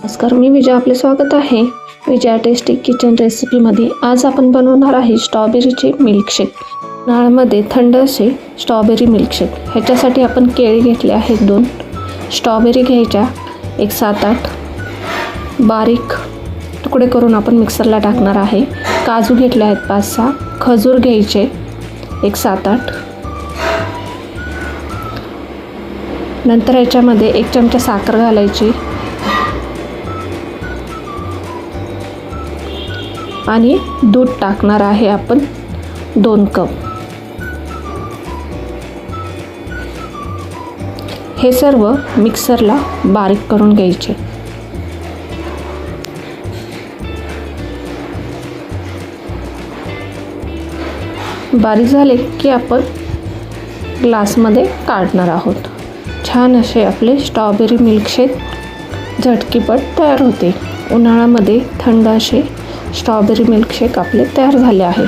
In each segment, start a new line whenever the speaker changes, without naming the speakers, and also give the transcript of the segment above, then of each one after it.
नमस्कार, मी विजय. आपले स्वागत आहे विजया टेस्टी किचन रेसिपीमध्ये. आज आपण बनवणार आहे स्ट्रॉबेरीचे मिल्कशेक. उन्हाळ्यामध्ये थंड असे स्ट्रॉबेरी मिल्कशेक. ह्याच्यासाठी आपण केळी घेतले आहेत 2, स्ट्रॉबेरी घ्यायच्या 1 7-8 बारीक तुकडे करून आपण मिक्सरला टाकणार आहे. काजू घेतले आहेत 5-6, खजूर घ्यायचे 1 7-8. नंतर याच्यामध्ये 1 चमचा साखर घालायची आणि दूध टाकणार आहे आपण 2 कप. हे सर्व मिक्सरला बारीक करून घ्यायचे. बारीक झाले की आपण ग्लासमध्ये काढणार आहोत. छान असे आपले स्ट्रॉबेरी मिल्कशेक झटकीपट तयार होते. उन्हाळ्यामध्ये थंड असे स्ट्रॉबेरी मिल्कशेक आपले तयार झाले आहे.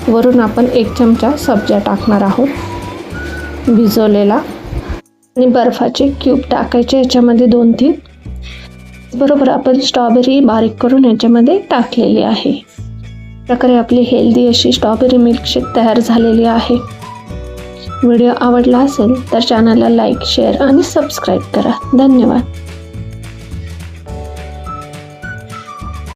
वरून आपण 1 चमचा सब्जा टाकणार आहोत भिजवलेला आणि बर्फाचे क्यूब टाकायचे याच्यामध्ये 2-3. बरोबर आपण स्ट्रॉबेरी बारीक करून याच्यामध्ये टाकलेली आहे. प्रकारे आपली हेल्दी अशी स्ट्रॉबेरी मिल्कशेक तयार झालेली आहे. व्हिडिओ आवडला असेल तर चॅनलला लाईक, शेअर आणि सबस्क्राईब करा. धन्यवाद.